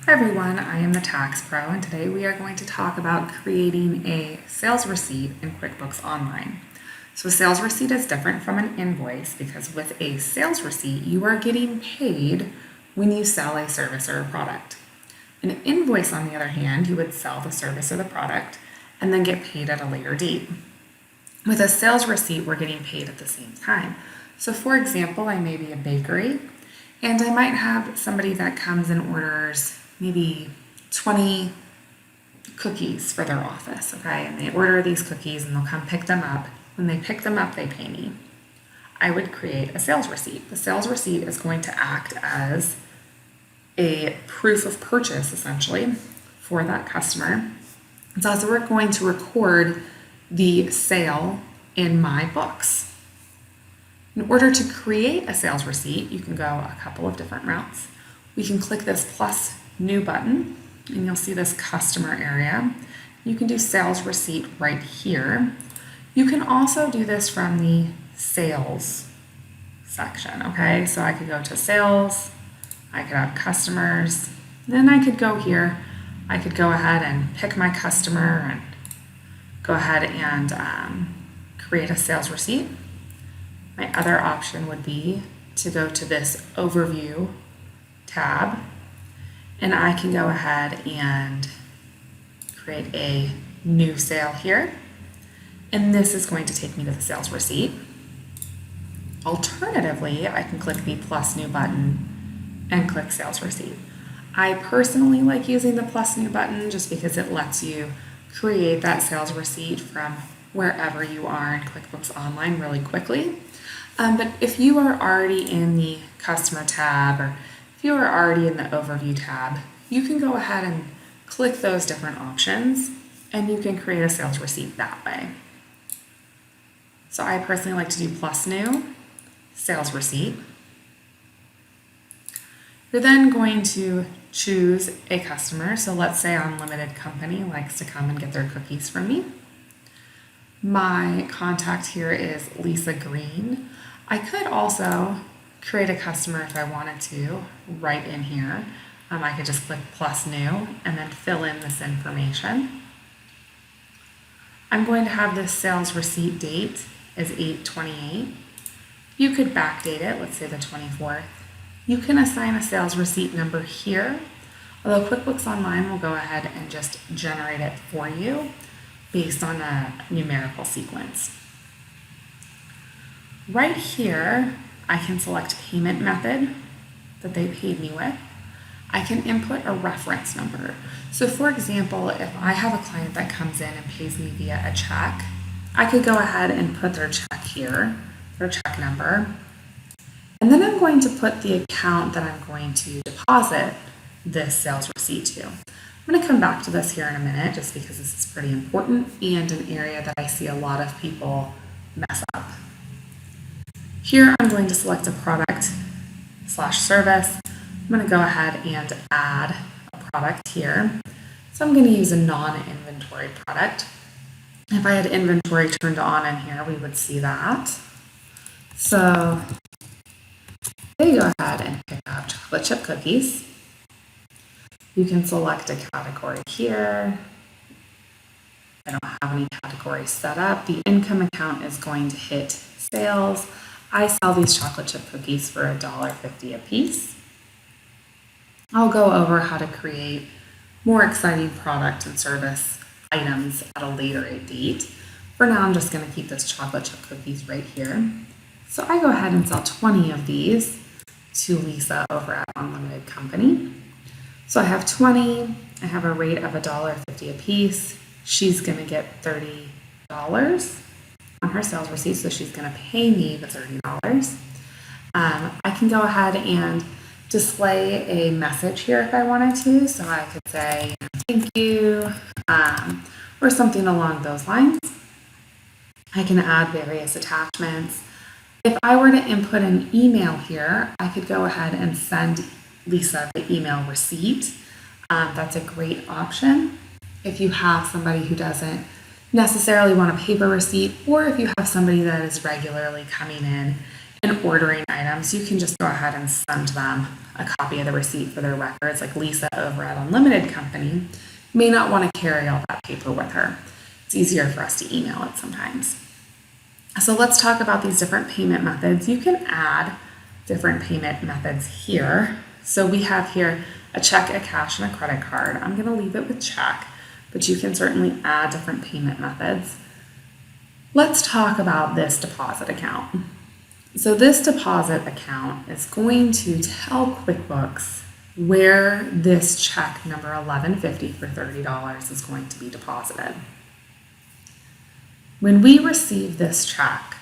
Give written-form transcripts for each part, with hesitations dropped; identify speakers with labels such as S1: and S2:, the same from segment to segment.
S1: Hi everyone, I am the Tax Pro, and today we are going to talk about creating a sales receipt in QuickBooks Online. So a sales receipt is different from an invoice because with a sales receipt, you are getting paid when you sell a service or a product. An invoice, on the other hand, you would sell the service or the product and then get paid at a later date. With a sales receipt, we're getting paid at the same time. So for example, I may be a bakery and I might have somebody that comes and orders maybe 20 cookies for their office, okay? And they order these cookies and they'll come pick them up. When they pick them up, they pay me. I would create a sales receipt. The sales receipt is going to act as a proof of purchase, essentially, for that customer. It's also we're going to record the sale in my books. In order to create a sales receipt, you can go a couple of different routes. We can click this plus new button and you'll see this customer area. You can do sales receipt right here. You can also do this from the sales section, okay? So I could go to sales, I could have customers, then I could go here. I could go ahead and pick my customer and go ahead and create a sales receipt. My other option would be to go to this overview tab, and I can go ahead and create a new sale here. And this is going to take me to the sales receipt. Alternatively, I can click the plus new button and click sales receipt. I personally like using the plus new button just because it lets you create that sales receipt from wherever you are in QuickBooks Online really quickly. But if you are already in the customer tab or if you are already in the overview tab, you can go ahead and click those different options and you can create a sales receipt that way. So I personally like to do plus new, sales receipt. You're then going to choose a customer. So let's say Unlimited Company likes to come and get their cookies from me. My contact here is Lisa Green. I could also create a customer if I wanted to right in here. I could just click plus new and then fill in this information. I'm going to have this sales receipt date as 8/28. You could backdate it, let's say the 24th. You can assign a sales receipt number here, although QuickBooks Online will go ahead and just generate it for you based on a numerical sequence. Right here, I can select payment method that they paid me with. I can input a reference number. So for example, if I have a client that comes in and pays me via a check, I could go ahead and put their check here, their check number, and then I'm going to put the account that I'm going to deposit this sales receipt to. I'm going to come back to this here in a minute just because this is pretty important and an area that I see a lot of people mess up. Here I'm going to select a product/service. I'm going to go ahead and add a product here. So I'm going to use a non-inventory product. If I had inventory turned on in here, we would see that. So they go ahead and pick up chocolate chip cookies. You can select a category here. I don't have any categories set up. The income account is going to hit sales. I sell these chocolate chip cookies for $1.50 a piece. I'll go over how to create more exciting product and service items at a later date. For now, I'm just going to keep this chocolate chip cookies right here. So I go ahead and sell 20 of these to Lisa over at Unlimited Company. So I have 20, I have a rate of $1.50 a piece. She's going to get $30 on her sales receipt, so she's going to pay me the $30. I can go ahead and display a message here if I wanted to. So I could say, thank you, or something along those lines. I can add various attachments. If I were to input an email here, I could go ahead and send Lisa the email receipt. That's a great option if you have somebody who doesn't necessarily want a paper receipt, or if you have somebody that is regularly coming in and ordering items, you can just go ahead and send them a copy of the receipt for their records. Like Lisa over at Unlimited Company may not want to carry all that paper with her. It's easier for us to email it sometimes. So let's talk about these different payment methods. You can add different payment methods here. So we have here a check, a cash, and a credit card. I'm going to leave it with check, but you can certainly add different payment methods. Let's talk about this deposit account. So this deposit account is going to tell QuickBooks where this check number 1150 for $30 is going to be deposited. When we receive this check,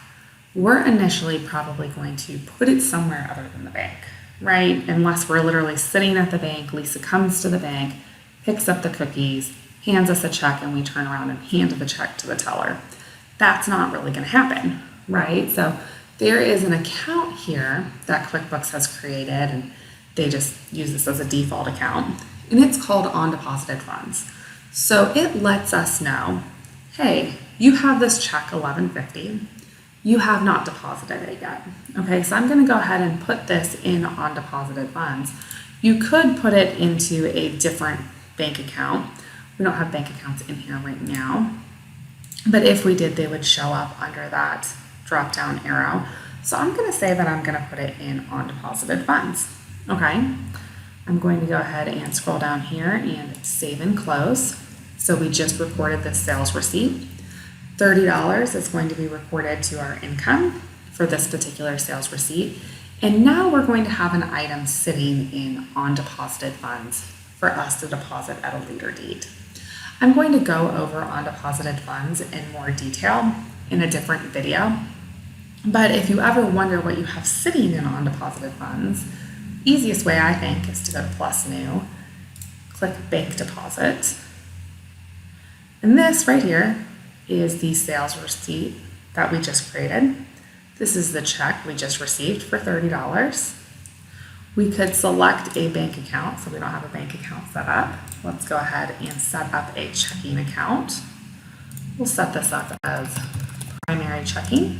S1: we're initially probably going to put it somewhere other than the bank, right? Unless we're literally sitting at the bank, Lisa comes to the bank, picks up the cookies, hands us a check, and we turn around and hand the check to the teller. That's not really going to happen, right? So there is an account here that QuickBooks has created, and they just use this as a default account, and it's called undeposited funds. So it lets us know, hey, you have this check $1150. You have not deposited it yet. Okay, so I'm going to go ahead and put this in undeposited funds. You could put it into a different bank account. We don't have bank accounts in here right now, but if we did, they would show up under that drop down arrow. So I'm going to say that I'm going to put it in undeposited funds. Okay, I'm going to go ahead and scroll down here and save and close. So we just recorded this sales receipt. $30 is going to be recorded to our income for this particular sales receipt. And now we're going to have an item sitting in undeposited funds for us to deposit at a later date. I'm going to go over undeposited funds in more detail in a different video. But if you ever wonder what you have sitting in undeposited funds, easiest way I think is to go to plus new, click bank deposit. And this right here is the sales receipt that we just created. This is the check we just received for $30. We could select a bank account, so we don't have a bank account set up. Let's go ahead and set up a checking account. We'll set this up as primary checking.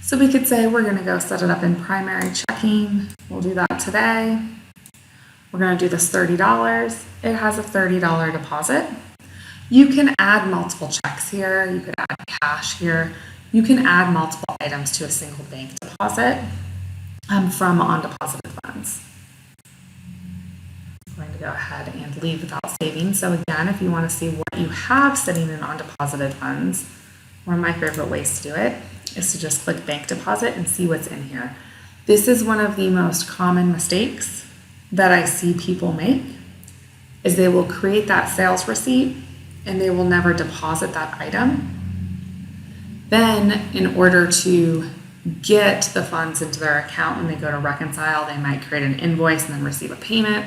S1: So we could say we're going to go set it up in primary checking. We'll do that today. We're going to do this $30. It has a $30 deposit. You can add multiple checks here. You could add cash here. You can add multiple items to a single bank deposit from undeposited funds. I'm going to go ahead and leave without saving. So again, if you want to see what you have sitting in undeposited funds, one of my favorite ways to do it is to just click bank deposit and see what's in here. This is one of the most common mistakes that I see people make, is they will create that sales receipt and they will never deposit that item. Then in order to get the funds into their account when they go to reconcile, they might create an invoice and then receive a payment,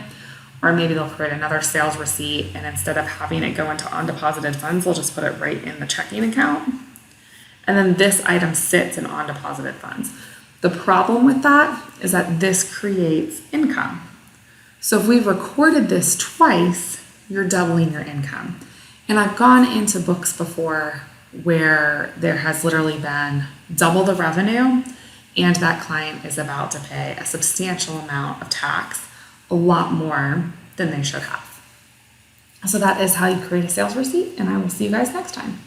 S1: or maybe they'll create another sales receipt and instead of having it go into undeposited funds, they'll just put it right in the checking account. And then this item sits in undeposited funds. The problem with that is that this creates income. So if we've recorded this twice, you're doubling your income. And I've gone into books before where there has literally been double the revenue and that client is about to pay a substantial amount of tax, a lot more than they should have. So that is how you create a sales receipt, and I will see you guys next time.